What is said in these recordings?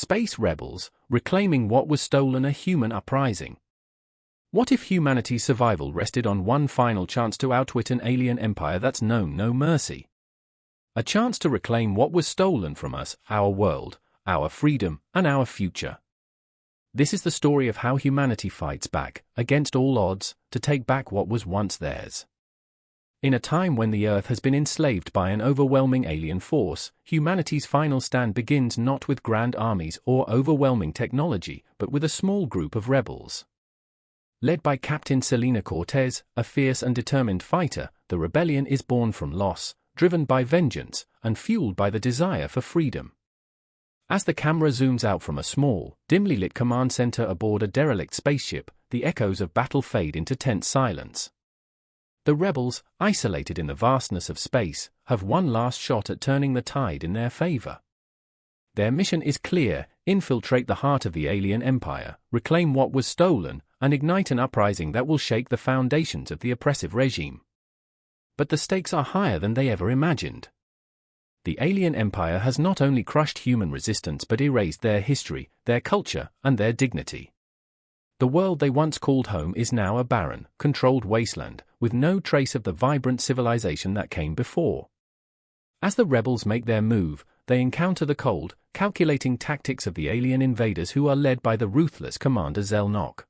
Space rebels, reclaiming what was stolen, a human uprising. What if humanity's survival rested on one final chance to outwit an alien empire that's known no mercy? A chance to reclaim what was stolen from us, our world, our freedom, and our future. This is the story of how humanity fights back, against all odds, to take back what was once theirs. In a time when the Earth has been enslaved by an overwhelming alien force, humanity's final stand begins not with grand armies or overwhelming technology, but with a small group of rebels. Led by Captain Selena Cortez, a fierce and determined fighter, the rebellion is born from loss, driven by vengeance, and fueled by the desire for freedom. As the camera zooms out from a small, dimly lit command center aboard a derelict spaceship, the echoes of battle fade into tense silence. The rebels, isolated in the vastness of space, have one last shot at turning the tide in their favor. Their mission is clear: infiltrate the heart of the alien empire, reclaim what was stolen, and ignite an uprising that will shake the foundations of the oppressive regime. But the stakes are higher than they ever imagined. The alien empire has not only crushed human resistance but erased their history, their culture, and their dignity. The world they once called home is now a barren, controlled wasteland, with no trace of the vibrant civilization that came before. As the rebels make their move, they encounter the cold, calculating tactics of the alien invaders who are led by the ruthless Commander Zelnok.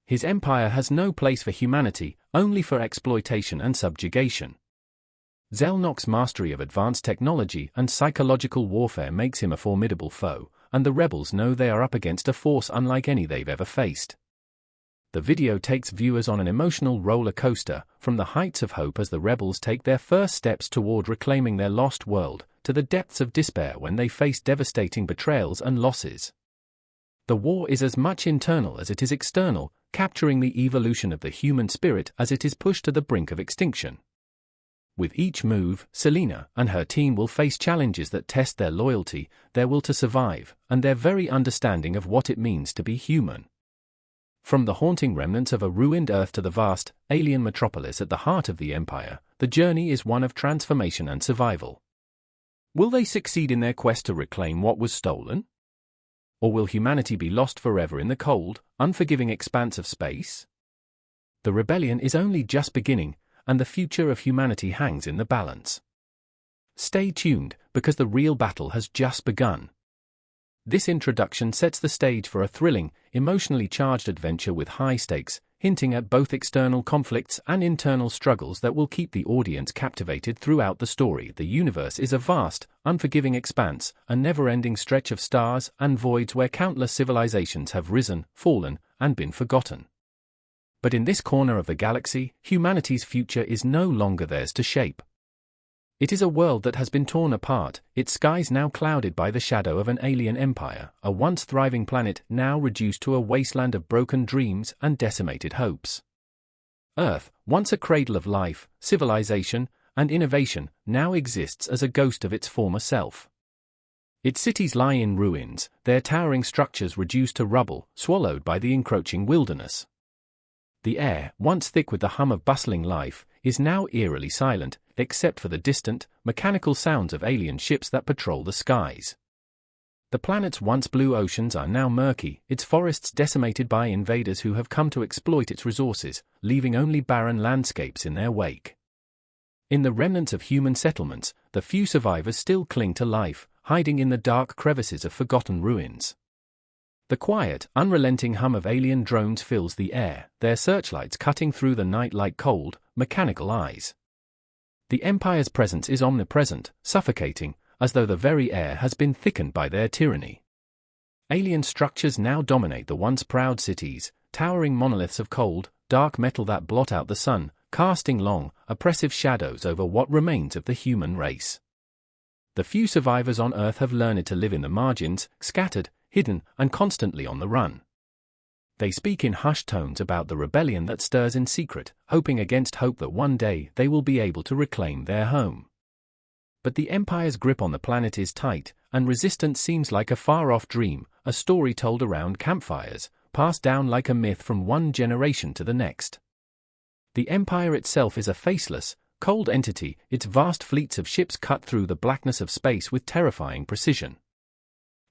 His empire has no place for humanity, only for exploitation and subjugation. Zelnok's mastery of advanced technology and psychological warfare makes him a formidable foe, and the rebels know they are up against a force unlike any they've ever faced. The video takes viewers on an emotional roller coaster, from the heights of hope as the rebels take their first steps toward reclaiming their lost world, to the depths of despair when they face devastating betrayals and losses. The war is as much internal as it is external, capturing the evolution of the human spirit as it is pushed to the brink of extinction. With each move, Selena and her team will face challenges that test their loyalty, their will to survive, and their very understanding of what it means to be human. From the haunting remnants of a ruined Earth to the vast, alien metropolis at the heart of the Empire, the journey is one of transformation and survival. Will they succeed in their quest to reclaim what was stolen? Or will humanity be lost forever in the cold, unforgiving expanse of space? The rebellion is only just beginning, and the future of humanity hangs in the balance. Stay tuned, because the real battle has just begun. This introduction sets the stage for a thrilling, emotionally charged adventure with high stakes, hinting at both external conflicts and internal struggles that will keep the audience captivated throughout the story. The universe is a vast, unforgiving expanse, a never-ending stretch of stars and voids where countless civilizations have risen, fallen, and been forgotten. But in this corner of the galaxy, humanity's future is no longer theirs to shape. It is a world that has been torn apart, its skies now clouded by the shadow of an alien empire, a once thriving planet now reduced to a wasteland of broken dreams and decimated hopes. Earth, once a cradle of life, civilization, and innovation, now exists as a ghost of its former self. Its cities lie in ruins, their towering structures reduced to rubble, swallowed by the encroaching wilderness. The air, once thick with the hum of bustling life, is now eerily silent, except for the distant, mechanical sounds of alien ships that patrol the skies. The planet's once blue oceans are now murky, its forests decimated by invaders who have come to exploit its resources, leaving only barren landscapes in their wake. In the remnants of human settlements, the few survivors still cling to life, hiding in the dark crevices of forgotten ruins. The quiet, unrelenting hum of alien drones fills the air, their searchlights cutting through the night like cold, mechanical eyes. The Empire's presence is omnipresent, suffocating, as though the very air has been thickened by their tyranny. Alien structures now dominate the once proud cities, towering monoliths of cold, dark metal that blot out the sun, casting long, oppressive shadows over what remains of the human race. The few survivors on Earth have learned to live in the margins, scattered, hidden, and constantly on the run. They speak in hushed tones about the rebellion that stirs in secret, hoping against hope that one day they will be able to reclaim their home. But the Empire's grip on the planet is tight, and resistance seems like a far-off dream, a story told around campfires, passed down like a myth from one generation to the next. The Empire itself is a faceless, cold entity, its vast fleets of ships cut through the blackness of space with terrifying precision.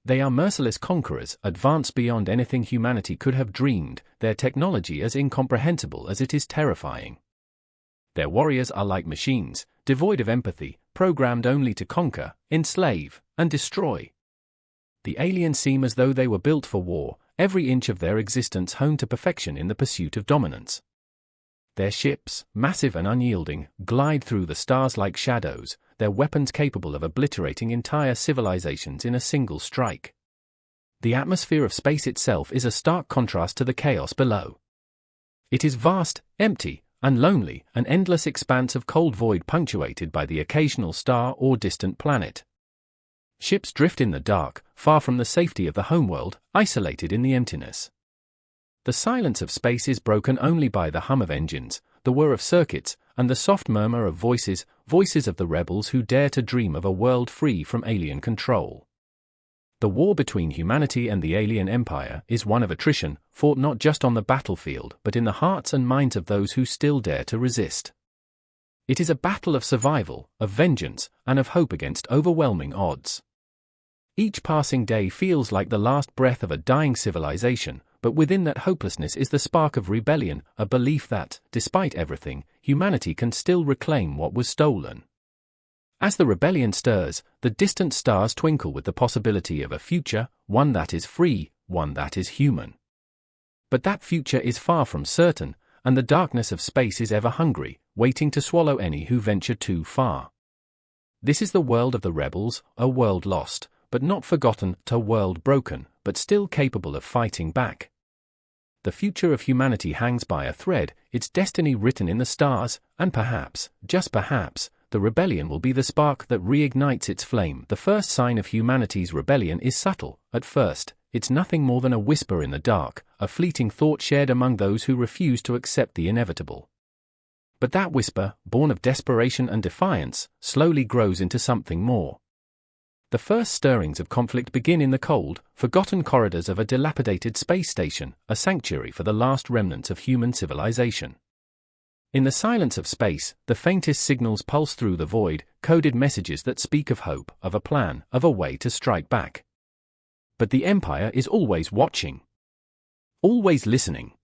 They are merciless conquerors, advanced beyond anything humanity could have dreamed, their technology as incomprehensible as it is terrifying. Their warriors are like machines, devoid of empathy, programmed only to conquer, enslave, and destroy. The aliens seem as though they were built for war, every inch of their existence honed to perfection in the pursuit of dominance. Their ships, massive and unyielding, glide through the stars like shadows, their weapons capable of obliterating entire civilizations in a single strike. The atmosphere of space itself is a stark contrast to the chaos below. It is vast, empty, and lonely, an endless expanse of cold void punctuated by the occasional star or distant planet. Ships drift in the dark, far from the safety of the homeworld, isolated in the emptiness. The silence of space is broken only by the hum of engines, the whir of circuits, and the soft murmur of voices of the rebels who dare to dream of a world free from alien control. The war between humanity and the alien empire is one of attrition, fought not just on the battlefield but in the hearts and minds of those who still dare to resist. It is a battle of survival, of vengeance, and of hope against overwhelming odds. Each passing day feels like the last breath of a dying civilization, but within that hopelessness is the spark of rebellion, a belief that, despite everything, humanity can still reclaim what was stolen. As the rebellion stirs, the distant stars twinkle with the possibility of a future, one that is free, one that is human. But that future is far from certain, and the darkness of space is ever hungry, waiting to swallow any who venture too far. This is the world of the rebels, a world lost, but not forgotten, a world broken, but still capable of fighting back. The future of humanity hangs by a thread, its destiny written in the stars, and perhaps, just perhaps, the rebellion will be the spark that reignites its flame. The first sign of humanity's rebellion is subtle. At first, it's nothing more than a whisper in the dark, a fleeting thought shared among those who refuse to accept the inevitable. But that whisper, born of desperation and defiance, slowly grows into something more. The first stirrings of conflict begin in the cold, forgotten corridors of a dilapidated space station, a sanctuary for the last remnants of human civilization. In the silence of space, the faintest signals pulse through the void, coded messages that speak of hope, of a plan, of a way to strike back. But the Empire is always watching. Always listening.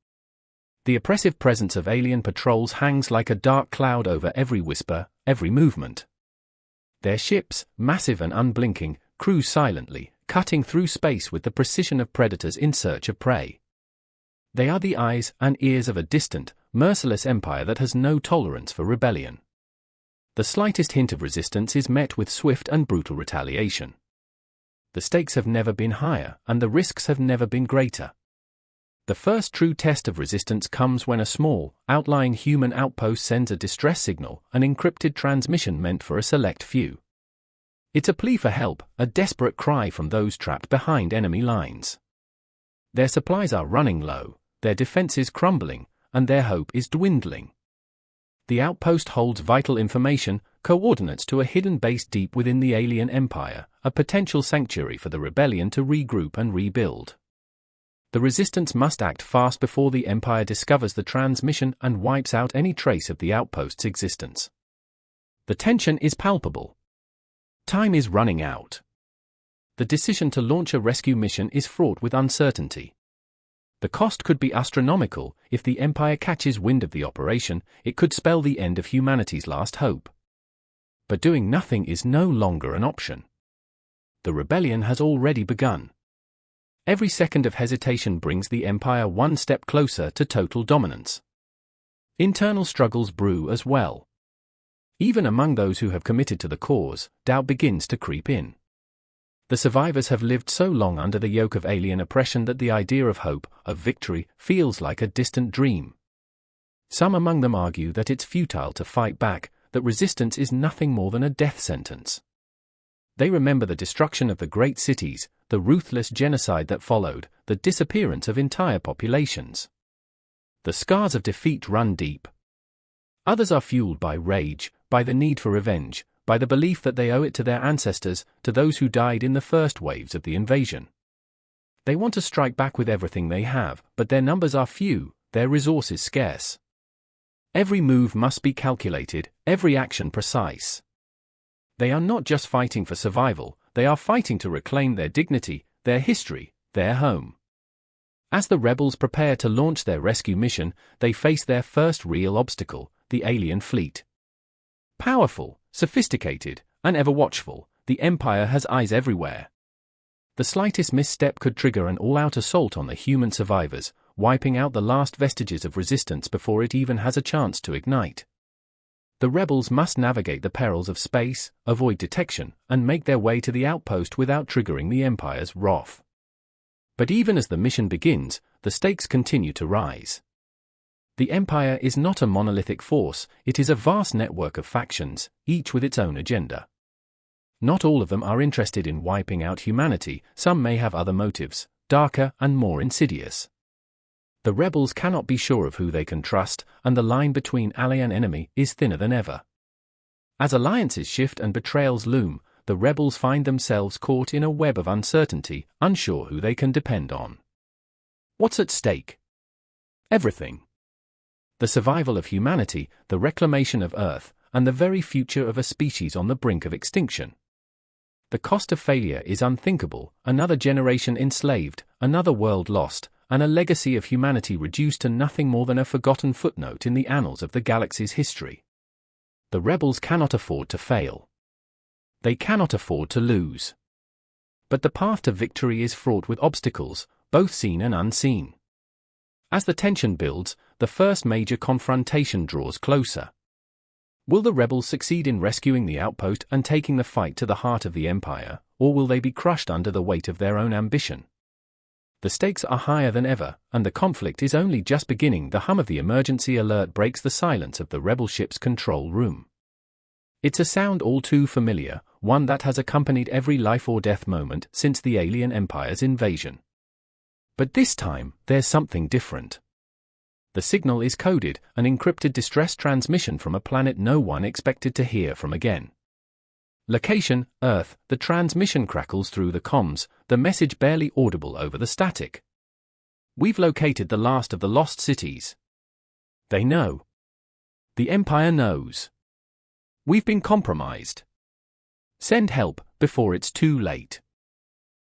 The oppressive presence of alien patrols hangs like a dark cloud over every whisper, every movement. Their ships, massive and unblinking, cruise silently, cutting through space with the precision of predators in search of prey. They are the eyes and ears of a distant, merciless empire that has no tolerance for rebellion. The slightest hint of resistance is met with swift and brutal retaliation. The stakes have never been higher, and the risks have never been greater. The first true test of resistance comes when a small, outlying human outpost sends a distress signal, an encrypted transmission meant for a select few. It's a plea for help, a desperate cry from those trapped behind enemy lines. Their supplies are running low, their defenses crumbling, and their hope is dwindling. The outpost holds vital information, coordinates to a hidden base deep within the alien empire, a potential sanctuary for the rebellion to regroup and rebuild. The resistance must act fast before the Empire discovers the transmission and wipes out any trace of the outpost's existence. The tension is palpable. Time is running out. The decision to launch a rescue mission is fraught with uncertainty. The cost could be astronomical. If the Empire catches wind of the operation, it could spell the end of humanity's last hope. But doing nothing is no longer an option. The rebellion has already begun. Every second of hesitation brings the Empire one step closer to total dominance. Internal struggles brew as well. Even among those who have committed to the cause, doubt begins to creep in. The survivors have lived so long under the yoke of alien oppression that the idea of hope, of victory, feels like a distant dream. Some among them argue that it's futile to fight back, that resistance is nothing more than a death sentence. They remember the destruction of the great cities, the ruthless genocide that followed, the disappearance of entire populations. The scars of defeat run deep. Others are fueled by rage, by the need for revenge, by the belief that they owe it to their ancestors, to those who died in the first waves of the invasion. They want to strike back with everything they have, but their numbers are few, their resources scarce. Every move must be calculated, every action precise. They are not just fighting for survival, they are fighting to reclaim their dignity, their history, their home. As the rebels prepare to launch their rescue mission, they face their first real obstacle, the alien fleet. Powerful, sophisticated, and ever watchful, the Empire has eyes everywhere. The slightest misstep could trigger an all-out assault on the human survivors, wiping out the last vestiges of resistance before it even has a chance to ignite. The rebels must navigate the perils of space, avoid detection, and make their way to the outpost without triggering the Empire's wrath. But even as the mission begins, the stakes continue to rise. The Empire is not a monolithic force, it is a vast network of factions, each with its own agenda. Not all of them are interested in wiping out humanity, some may have other motives, darker and more insidious. The rebels cannot be sure of who they can trust, and the line between ally and enemy is thinner than ever. As alliances shift and betrayals loom, the rebels find themselves caught in a web of uncertainty, unsure who they can depend on. What's at stake? Everything. The survival of humanity, the reclamation of Earth, and the very future of a species on the brink of extinction. The cost of failure is unthinkable, another generation enslaved, another world lost, and a legacy of humanity reduced to nothing more than a forgotten footnote in the annals of the galaxy's history. The rebels cannot afford to fail. They cannot afford to lose. But the path to victory is fraught with obstacles, both seen and unseen. As the tension builds, the first major confrontation draws closer. Will the rebels succeed in rescuing the outpost and taking the fight to the heart of the Empire, or will they be crushed under the weight of their own ambition? The stakes are higher than ever, and the conflict is only just beginning. The hum of the emergency alert breaks the silence of the rebel ship's control room. It's a sound all too familiar, one that has accompanied every life-or-death moment since the alien empire's invasion. But this time, there's something different. The signal is coded, an encrypted distress transmission from a planet no one expected to hear from again. Location, Earth. The transmission crackles through the comms, the message barely audible over the static. We've located the last of the lost cities. They know. The Empire knows. We've been compromised. Send help before it's too late.